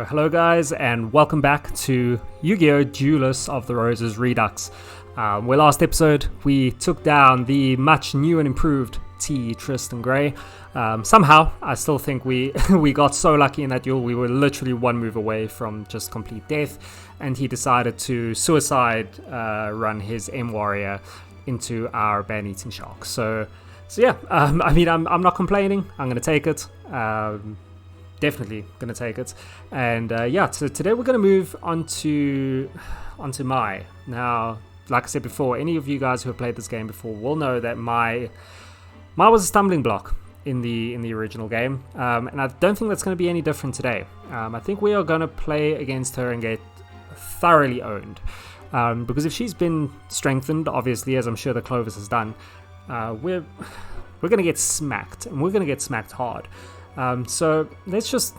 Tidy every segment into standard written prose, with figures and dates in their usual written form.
Hello guys, and welcome back to Yu-Gi-Oh! Duelists of the Roses Redux. Where last episode we took down the much new and improved T. Tristan Gray. Somehow, I still think we got so lucky in that duel. We were literally one move away from just complete death, and he decided to suicide run his M-Warrior into our Ban-Eating Shark. So yeah, I mean, I'm not complaining. I'm going to take it. Definitely gonna take it, and so today we're gonna move onto Mai. Now, like I said before, any of you guys who have played this game before will know that Mai was a stumbling block in the original game, and I don't think that's going to be any different today. I think we are going to play against her and get thoroughly owned, because if she's been strengthened, obviously, as I'm sure the Clovis has done, we're going to get smacked, and we're going to get smacked hard. So let's just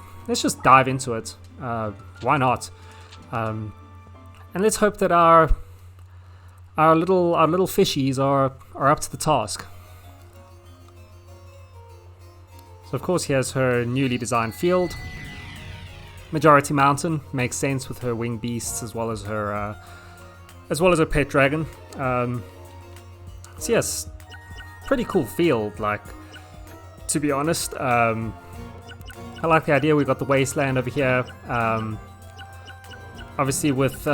dive into it. Why not? And let's hope that our little fishies are up to the task. So of course, here's her newly designed field. Majority Mountain makes sense with her winged beasts as well as her pet dragon. So yes, pretty cool field. Like, to be honest, I like the idea. We've got the wasteland over here. Obviously, with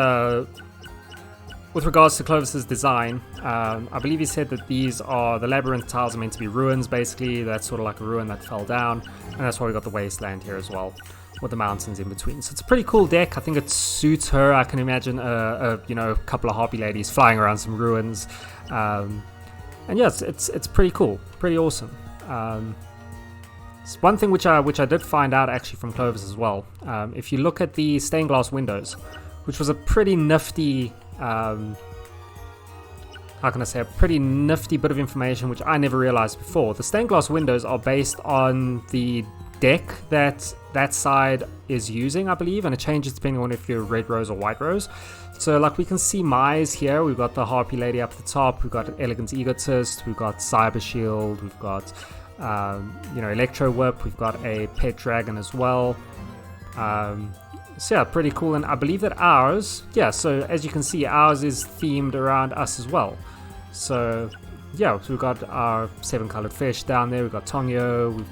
regards to Clovis's design, I believe he said that these are the labyrinth tiles are meant to be ruins. Basically, that's sort of like a ruin that fell down, and that's why we got the wasteland here as well, with the mountains in between. So it's a pretty cool deck. I think it suits her. I can imagine a couple of harpy ladies flying around some ruins, and yes, it's pretty cool, pretty awesome. One thing which I did find out actually from Clovis as well, if you look at the stained glass windows, which was a pretty nifty, a pretty nifty bit of information which I never realized before. The stained glass windows are based on the deck that side is using, I believe, and it changes depending on if you're red rose or white rose. So like we can see Mai's here, we've got the Harpy Lady up the top, we've got Elegant Egotist, we've got Cyber Shield, we've got Electro Whip, we've got a pet dragon as well. So yeah, pretty cool. And I believe that ours, so as you can see, ours is themed around us as well. So yeah, so we've got our 7-colored fish down there, we've got Tongyo,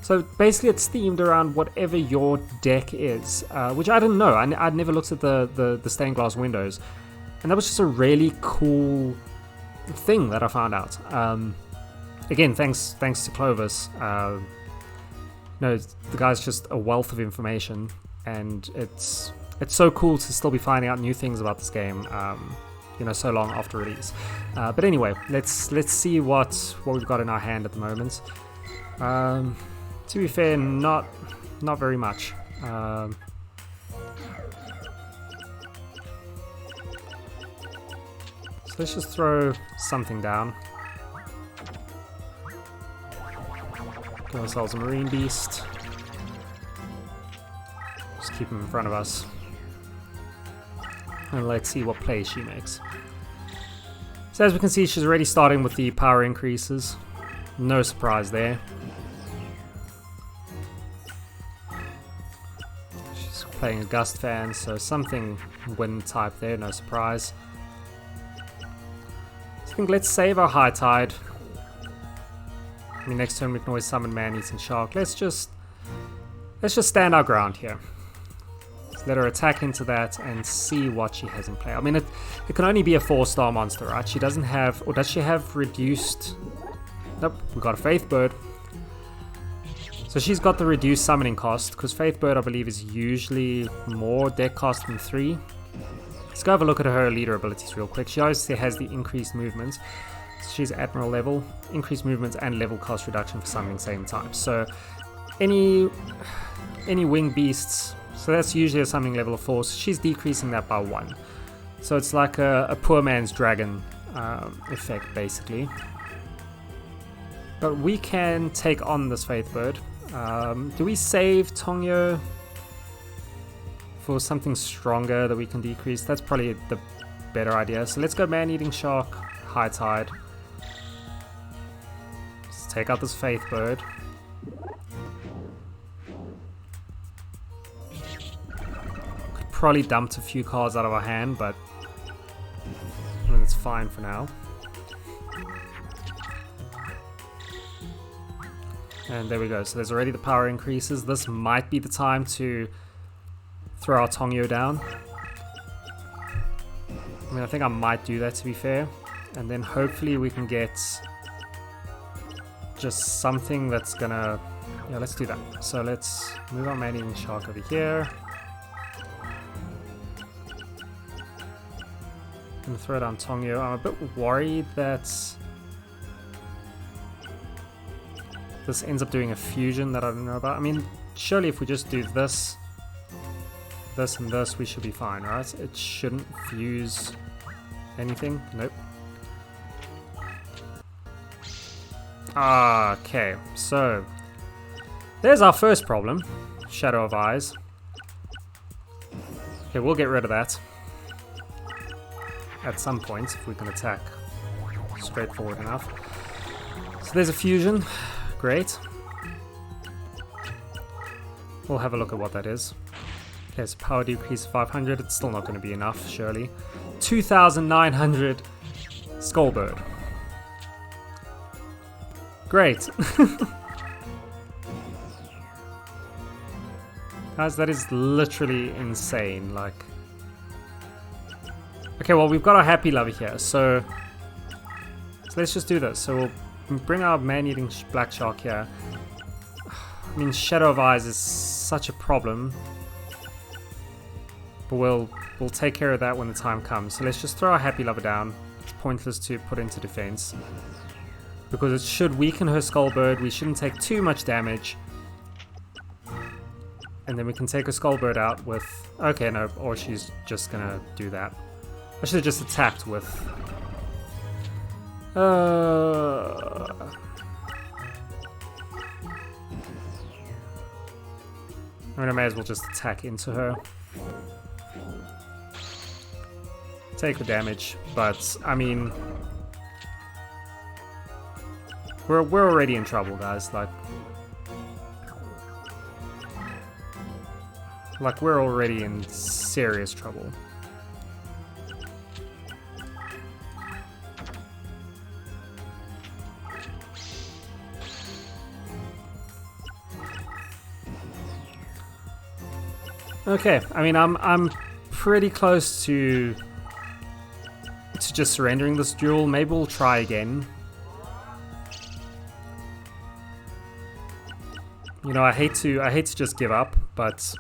so basically it's themed around whatever your deck is, which I didn't know. I'd never looked at the stained glass windows, and that was just a really cool thing that I found out. Again, thanks to Clovis. The guy's just a wealth of information, and it's so cool to still be finding out new things about this game, so long after release. But anyway, let's see what we've got in our hand at the moment. To be fair, not very much. So let's just throw something down. Give ourselves a Marine Beast. Just keep him in front of us. And let's see what play she makes. So as we can see, she's already starting with the power increases. No surprise there. She's playing a Gust Fan, so something wind type there, no surprise. So I think let's save our High Tide. I mean, next turn we can always summon Man-Eating Shark. Let's just stand our ground here. Let's let her attack into that and see what she has in play. I mean, it can only be a 4-star monster, right? She doesn't have, or does she have reduced? Nope, we got a Faith Bird. So she's got the reduced summoning cost, because Faith Bird, I believe, is usually more deck cost than 3. Let's go have a look at her leader abilities real quick. She obviously has the increased movement. She's Admiral level, increased movement and level cost reduction for summoning same types. So any winged beasts, so that's usually a summoning level of 4, so she's decreasing that by 1. So it's like a poor man's dragon effect, basically. But we can take on this Faith Bird. Do we save Tongyo for something stronger that we can decrease? That's probably the better idea. So let's go Man-Eating Shark, High Tide. Let's take out this Faith Bird. probably dumped a few cards out of our hand, but I mean, it's fine for now. And there we go. So there's already the power increases. This might be the time to throw our Tongyo down. I mean, I think I might do that, to be fair. And then hopefully we can get just something that's gonna... Yeah, let's do that. So let's move our man-eating shark over here. I'm gonna throw down Tongyo. I'm a bit worried that this ends up doing a fusion that I don't know about. I mean, surely if we just do this, this and this, we should be fine, right? It shouldn't fuse anything. Nope. Okay, so there's our first problem. Shadow of Eyes. Okay, we'll get rid of that at some point if we can attack straightforward enough. So there's a fusion. Great. We'll have a look at what that is. Okay, so power decrease 500. It's still not going to be enough, surely. 2,900 Skullbird. Great. Guys, that is literally insane. Like, okay, well, we've got our happy lover here, so let's just do this. So we'll bring our man-eating black shark here. I mean, Shadow of Eyes is such a problem, but we'll take care of that when the time comes. So let's just throw our happy lover down. It's pointless to put into defense because it should weaken her Skullbird. We shouldn't take too much damage. And then we can take her Skullbird out with... Okay, no, or she's just gonna do that. I should have just attacked with... I mean, I may as well just attack into her. Take the damage, but, I mean... We're already in trouble, guys, like we're already in serious trouble. Okay, I mean, I'm pretty close to just surrendering this duel. Maybe we'll try again. You know, I hate to just give up, but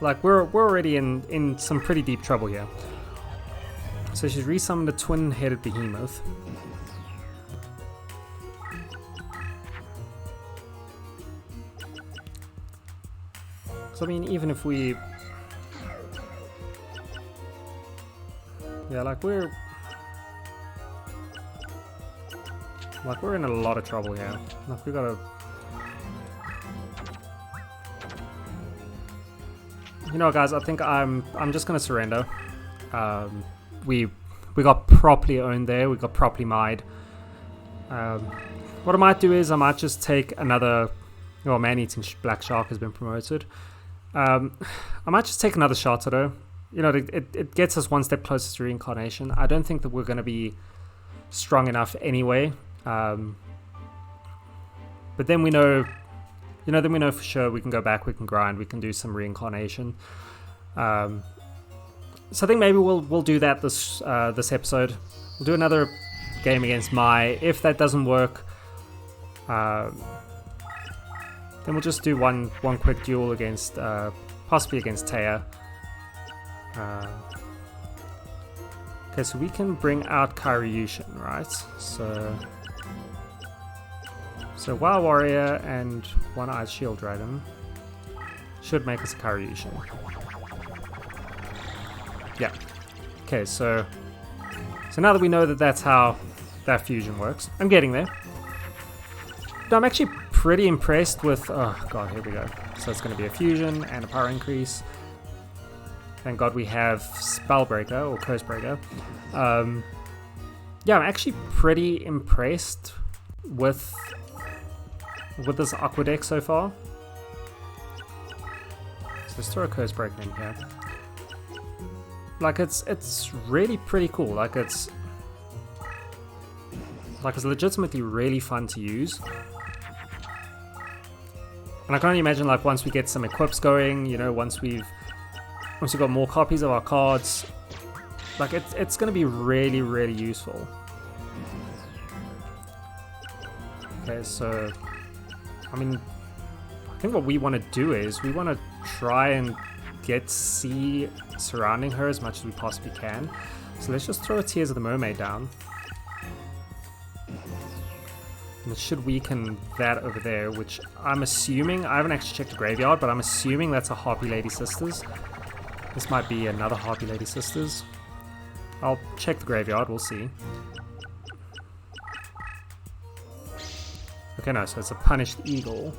like we're already in some pretty deep trouble here. So she's resummoned the twin-headed behemoth. So I mean, even if we... Yeah, like we're in a lot of trouble here. Like we gotta... You know, guys, I think I'm just gonna surrender. We got properly owned there. We got properly mined. What I might do is I might just take another... Well, man-eating black shark has been promoted. I might just take another shot at her. You know, it gets us one step closer to reincarnation. I don't think that we're going to be strong enough anyway. But then we know, you know, then we know for sure we can go back, we can grind, we can do some reincarnation. So I think maybe we'll do that this episode. We'll do another game against Mai. If that doesn't work, then we'll just do one quick duel against, possibly against Taya. Okay, so we can bring out Karyushin, right? So Wild Warrior and One-Eyed Shield Dragon should make us a Karyushin. Yeah. Okay, so now that we know that that's how that fusion works, I'm getting there. No, I'm actually pretty impressed with... Oh god, here we go. So it's going to be a fusion and a power increase. Thank god we have Spellbreaker or Cursebreaker. Yeah, I'm actually pretty impressed with this Aqua deck so far. So let's throw a curse breaker in here. Like it's really pretty cool. Like it's legitimately really fun to use. And I can only imagine, like, once we get some equips going, you know, once we've got more copies of our cards, like it's going to be really, really useful. Okay, so I mean, I think what we want to do is we want to try and get C surrounding her as much as we possibly can. So let's just throw a Tears of the Mermaid down. And it should weaken that over there, which I'm assuming, I haven't actually checked the graveyard, but I'm assuming that's a Harpy Lady Sisters. This might be another Harpy Lady Sisters. I'll check the graveyard, we'll see. Okay, no, so it's a Punished Eagle.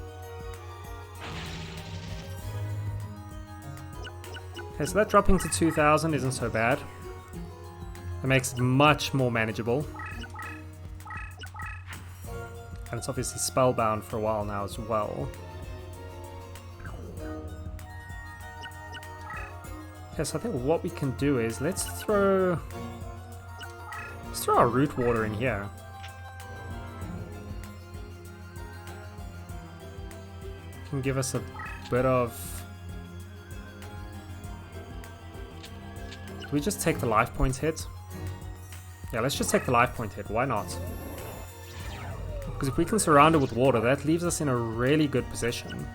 Okay, so that dropping to 2,000 isn't so bad. It makes it much more manageable. And it's obviously spellbound for a while now as well. Okay, so I think what we can do is let's throw our Root Water in here. Can give us a bit of... Do we just take the life point hit? Yeah, let's just take the life point hit. Why not? Because if we can surround it with water, that leaves us in a really good position.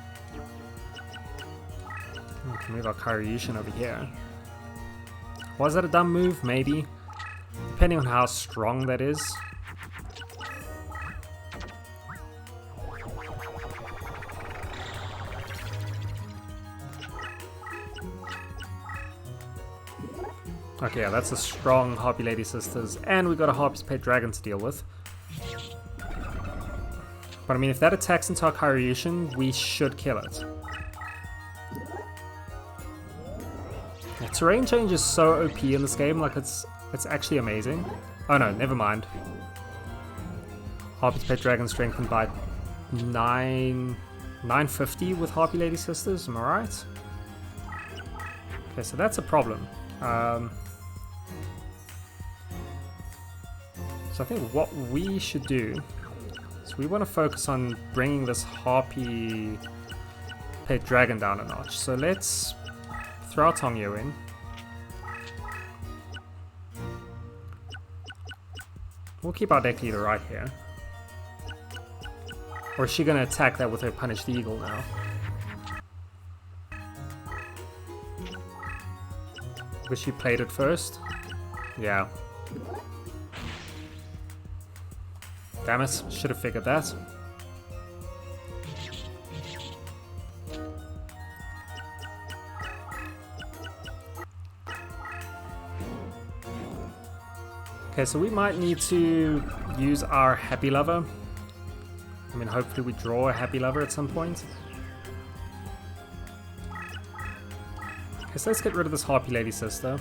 We can move our Karyushin over here. Was that a dumb move? Maybe. Depending on how strong that is. Okay, yeah, that's a strong Harpy Lady Sisters, and we got a Harpy's Pet Dragon to deal with. But I mean, if that attacks into our Karyushin, we should kill it. Yeah, terrain change is so OP in this game, like it's actually amazing. Oh no, never mind. Harpy's Pet Dragon strengthened by 950 with Harpy Lady Sisters, am I right? Okay, so that's a problem. So I think what we should do is we want to focus on bringing this Harpy Pet Dragon down a notch. So let's throw our Tongyo in. We'll keep our deck leader right here. Or is she going to attack that with her Punished Eagle now? Because she played it first? Yeah. Damn it, should have figured that. Okay, so we might need to use our Happy Lover. I mean, hopefully we draw a Happy Lover at some point. Okay, so let's get rid of this Harpy Lady Sister.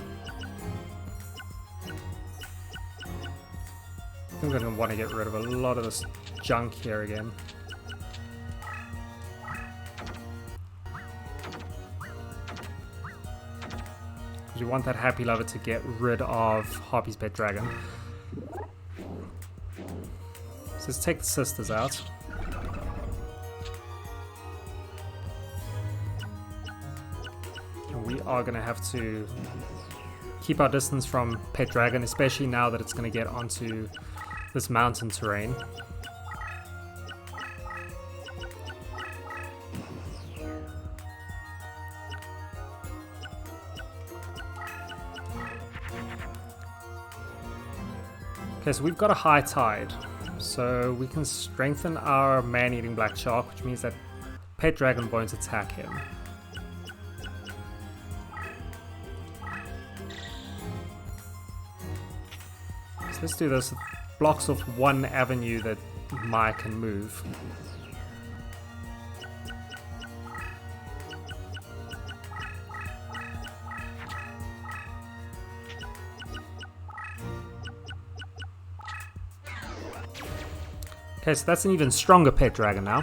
I think we're going to want to get rid of a lot of this junk here again. Because we want that Happy Lover to get rid of Harpy's Pet Dragon. So let's take the sisters out. And we are going to have to keep our distance from Pet Dragon, especially now that it's going to get onto this mountain terrain. Okay, so we've got a high tide, so we can strengthen our man-eating black shark, which means that Pet Dragon won't attack him. So let's do this. Blocks off one avenue that Maya can move. Okay, so that's an even stronger Pet Dragon now.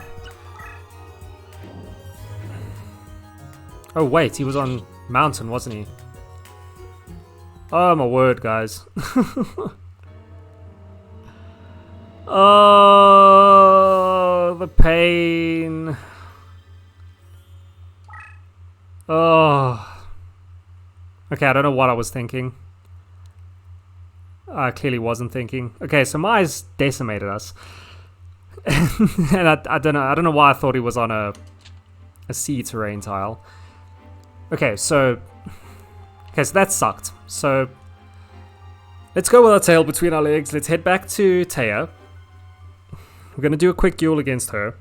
Oh wait, he was on mountain, wasn't he? Oh my word, guys. Oh, the pain. Oh. Okay, I don't know what I was thinking. I clearly wasn't thinking. Okay, so Maya's decimated us. And I don't know why I thought he was on a sea terrain tile. Okay, so that sucked. So let's go with our tail between our legs. Let's head back to Taya. We're going to do a quick duel against her.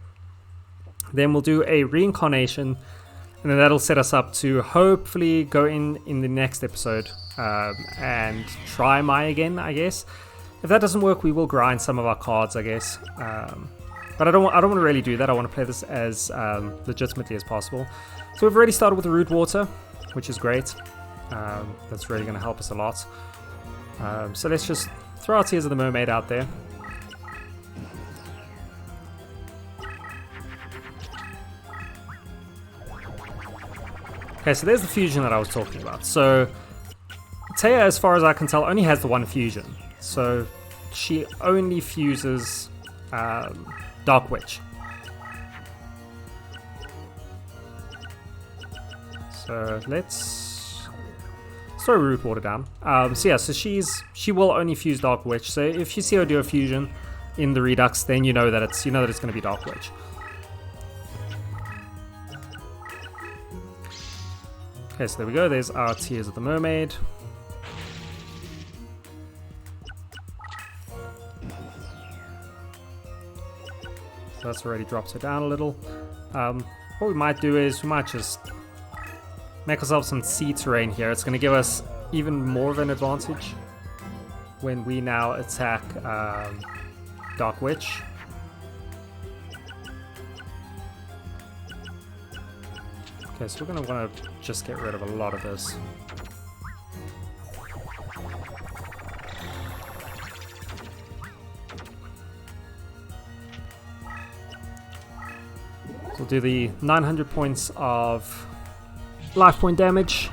Then we'll do a reincarnation. And then that'll set us up to hopefully go in the next episode and try Maya again, I guess. If that doesn't work, we will grind some of our cards, I guess. But I don't want to really do that. I want to play this as legitimately as possible. So we've already started with the root water, which is great. That's really going to help us a lot. So let's just throw our Tears of the Mermaid out there. Okay, so there's the fusion that I was talking about. So Taya, as far as I can tell, only has the one fusion. So she only fuses Dark Witch. So let's throw root water down. So yeah, so she will only fuse Dark Witch. So if you see her do a fusion in the Redux, then you know that it's going to be Dark Witch. Okay, so there we go. There's our Tears of the Mermaid. So that's already dropped her down a little. What we might do is we might just make ourselves some sea terrain here. It's going to give us even more of an advantage when we now attack Dark Witch. Okay, so we're going to want to just get rid of a lot of this. So we'll do the 900 points of life point damage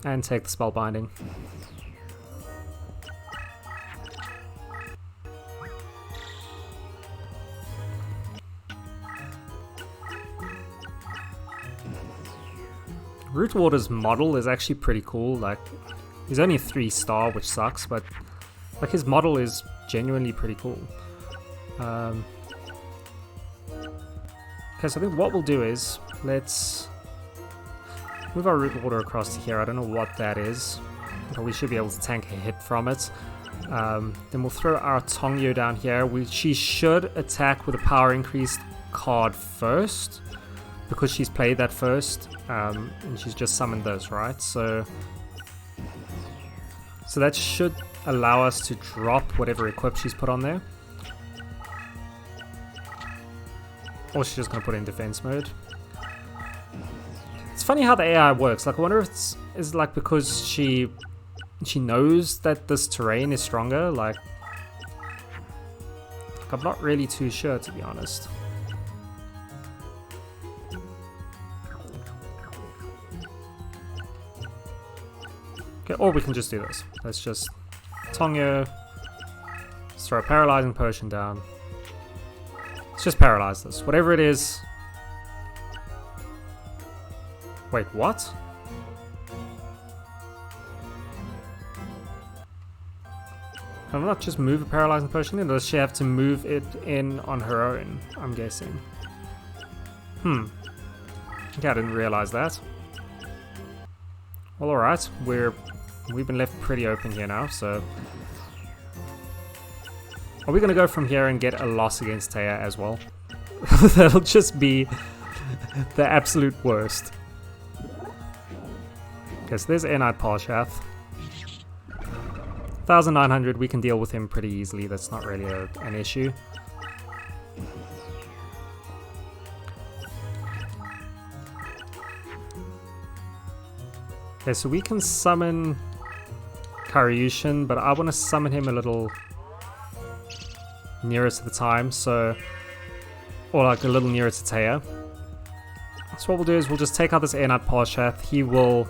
and take the spell binding. Rootwater's model is actually pretty cool. Like, he's only a 3-star, which sucks, but like his model is genuinely pretty cool. Okay, so I think what we'll do is let's move our Rootwater across to here. I don't know what that is, but we should be able to tank a hit from it. Then we'll throw our Tongyo down here. She should attack with a power increased card first, because she's played that first, and she's just summoned those, right? So that should allow us to drop whatever equip she's put on there. Or she's just going to put it in defense mode. It's funny how the AI works. Like, I wonder if it's like because she knows that this terrain is stronger. Like I'm not really too sure, to be honest. Okay, or we can just do this. Let's just Tongyo. Let's throw a paralyzing potion down. Let's just paralyze this. Whatever it is. Wait, what? Can I not just move a paralyzing potion in? Or does she have to move it in on her own? I'm guessing. Okay, I didn't realize that. Well, alright. We've been left pretty open here now, so... Are we going to go from here and get a loss against Taya as well? That'll just be the absolute worst. Okay, so there's Airknight Parshath. 1,900, we can deal with him pretty easily. That's not really an issue. Okay, so we can summon Karyushin, but I want to summon him a little nearer to the time, so... Or like a little nearer to Taya. So what we'll do is we'll just take out this Air Knight Parshath. He will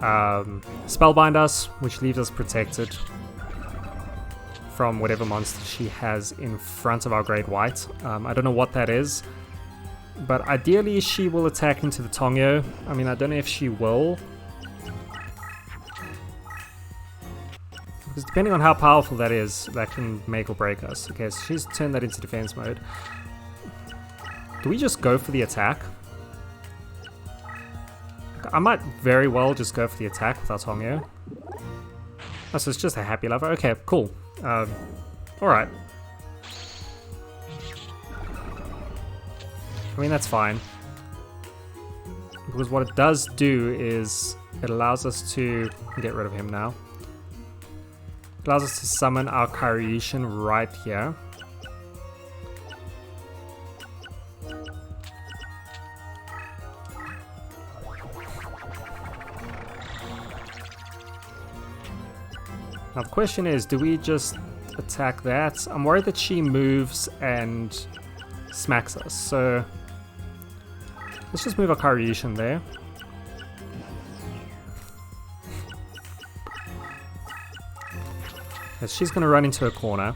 Spellbind us, which leaves us protected from whatever monster she has in front of our Great White. I don't know what that is, but ideally she will attack into the Tongyo. I mean, I don't know if she will, because depending on how powerful that is, that can make or break us. Okay, so she's turned that into defense mode. Do we just go for the attack? I might very well just go for the attack with our Tongyo. Oh, so it's just a happy lover. Okay, cool. Alright. I mean, that's fine. Because what it does do is it allows us to get rid of him now. It allows us to summon our Karyushin right here. Now the question is, do we just attack that? I'm worried that she moves and smacks us, so let's just move our Karyushin there. Yes, she's going to run into a corner.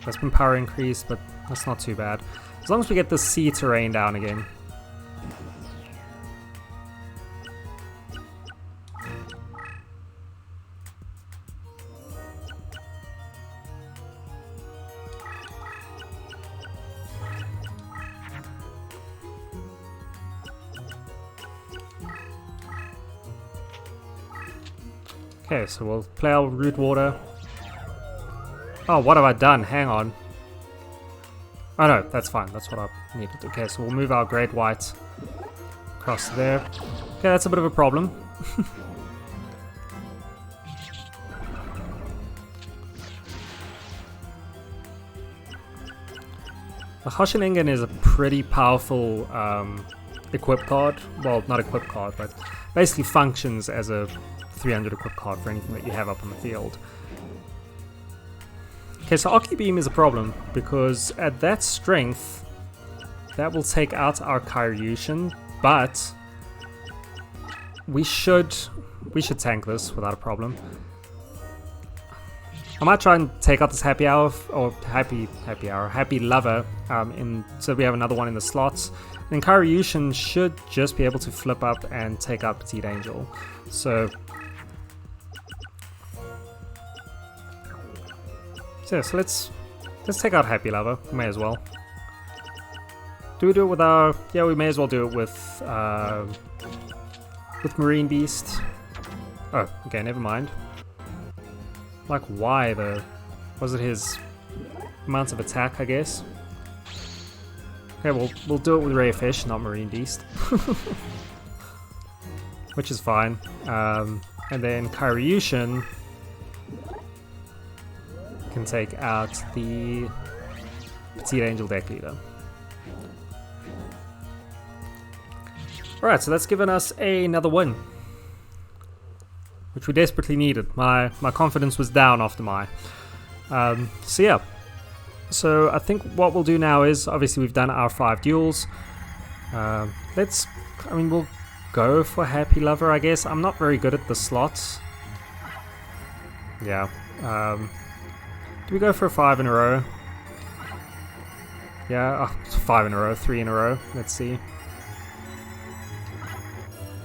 That's been power increased, but that's not too bad. As long as we get the sea terrain down again. Okay, so we'll play our Root Water. Oh, what have I done? Hang on. Oh no, that's fine. That's what I needed. Okay, so we'll move our Great White across there. Okay, that's a bit of a problem. The Hoshin Ingen is a pretty powerful equip card. Well, not equip card, but basically functions as a 300 equip card for anything that you have up on the field. Okay, so Oki Beam is a problem because at that strength, that will take out our Karyushin, but we should tank this without a problem. I might try and take out this Happy Hour, or Happy Lover, so we have another one in the slots. And Karyushin should just be able to flip up and take out Petite Angel. So let's take out Happy Lover. We may as well. Do we do it with our? Yeah, we may as well do it with Marine Beast. Oh, okay, never mind. Like, why though? Was it his amounts of attack, I guess? Okay, we'll do it with Rare Fish, not Marine Beast. Which is fine. And then Karyushin can take out the Petite Angel deck leader. Alright, so that's given us another win, which we desperately needed. My confidence was down after my. So yeah. So I think what we'll do now is, obviously we've done our 5 duels. We'll go for Happy Lover, I guess. I'm not very good at the slots. Yeah. Do we go for a 5 in a row? Yeah, 5 in a row, 3 in a row. Let's see.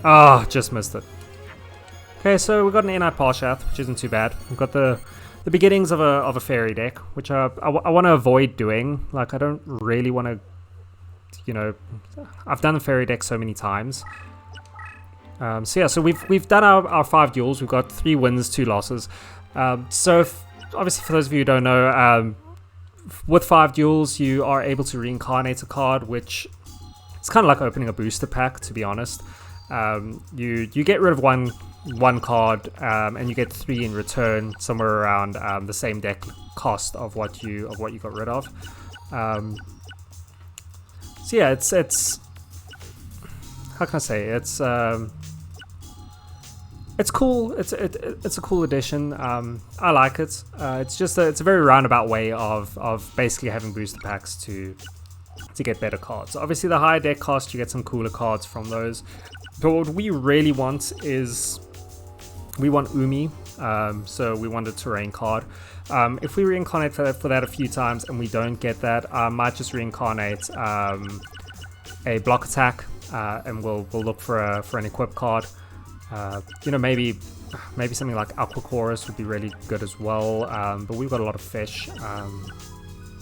Ah, just missed it. Okay, so we've got an Air Knight Parshath, which isn't too bad. We've got the beginnings of a fairy deck, which I want to avoid doing. Like, I don't really want to, you know, I've done the fairy deck so many times. So yeah, so we've done our 5 duels. We've got 3 wins, 2 losses. Obviously, for those of you who don't know, with 5 duels, you are able to reincarnate a card, which it's kind of like opening a booster pack, to be honest. You get rid of one card, and you get 3 in return, somewhere around the same deck cost of what you got rid of. So yeah, it's how can I say, it's cool. It's a cool addition. I like it. It's a very roundabout way of basically having booster packs to to get better cards. Obviously the higher deck cost, you get some cooler cards from those, but what we really want is we want Umi, so we want a terrain card. If we reincarnate for that a few times and we don't get that, I might just reincarnate a block attack, and we'll look for an equip card. You know, maybe something like Aqua Chorus would be really good as well, but we've got a lot of fish.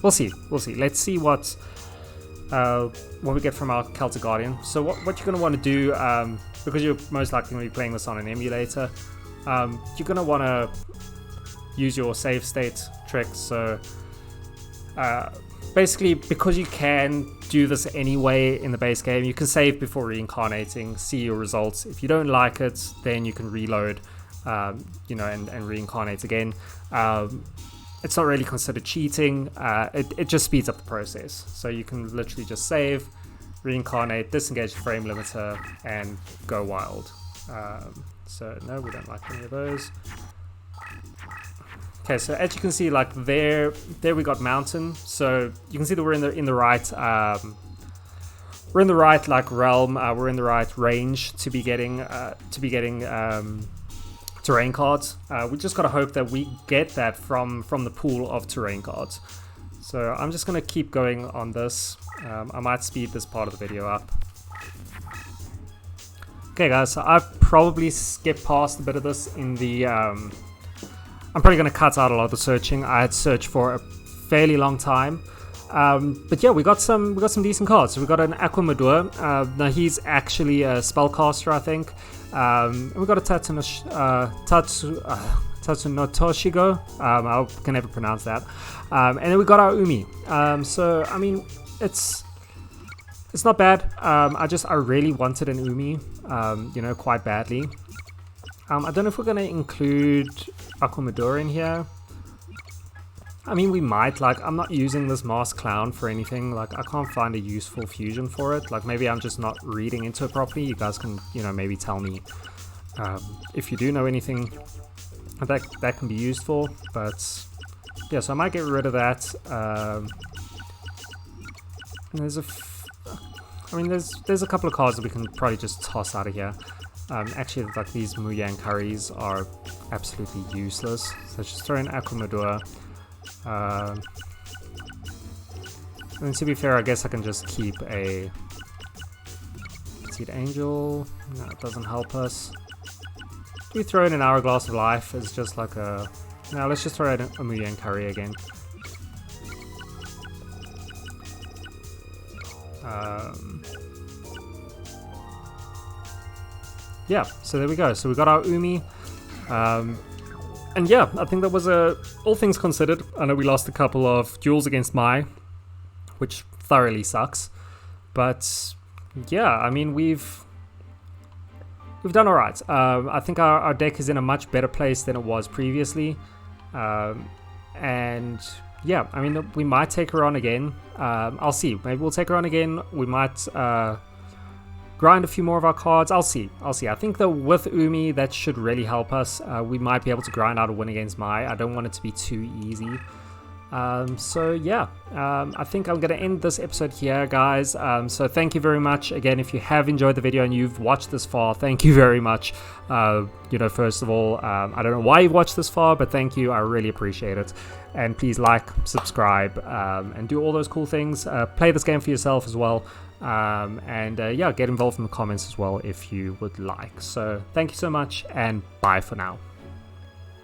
We'll see. Let's see what we get from our Celtic Guardian. So what you're going to want to do, because you're most likely going to be playing this on an emulator, you're going to want to use your save state tricks. So basically, because you can do this anyway in the base game, you can save before reincarnating, see your results. If you don't like it, then you can reload, you know, and reincarnate again. It's not really considered cheating. It just speeds up the process. So you can literally just save, reincarnate, disengage the frame limiter, and go wild. So no, we don't like any of those. Okay, so as you can see, like there we got mountain. So you can see that we're in the right like realm. We're in the right range to be getting terrain cards. We just gotta hope that we get that from the pool of terrain cards. So I'm just gonna keep going on this. I might speed this part of the video up. Okay guys, so I've probably skipped past a bit of this in the I'm probably going to cut out a lot of the searching. I had searched for a fairly long time, but yeah, we got some decent cards. So we got an Aquamador. Now he's actually a spellcaster, I think. And we got a Tatsunotoshigo. I can never pronounce that. And then we got our Umi. So I mean, it's not bad. I really wanted an Umi, you know, quite badly. I don't know if we're going to include Aquamador in here. I mean, we might. Like, I'm not using this Masked Clown for anything. Like, I can't find a useful fusion for it. Like, maybe I'm just not reading into it properly. You guys can, you know, maybe tell me if you do know anything that can be used for. But, yeah, so I might get rid of that. There's a couple of cards that we can probably just toss out of here. Actually, like these Muyang curries are absolutely useless. So just throw in Aquamador. And to be fair, I guess I can just keep a Seed Angel. No, it doesn't help us. Do we throw in an Hourglass of Life as just like a... No, let's just throw in a Muyang curry again. Yeah, so there we go. So we got our Umi. And yeah, I think that was all things considered. I know we lost a couple of duels against Mai, which thoroughly sucks. But yeah, I mean, we've done alright. I think our deck is in a much better place than it was previously. And yeah, I mean, we might take her on again. I'll see. Maybe we'll take her on again. We might grind a few more of our cards. I'll see. I think that with Umi, that should really help us. We might be able to grind out a win against Mai. I don't want it to be too easy. So yeah, I think I'm going to end this episode here, guys. So thank you very much. Again, if you have enjoyed the video and you've watched this far, thank you very much. You know, first of all, I don't know why you've watched this far, but thank you. I really appreciate it. And please like, subscribe, and do all those cool things. Play this game for yourself as well. Yeah, get involved in the comments as well if you would like. So thank you so much, and bye for now.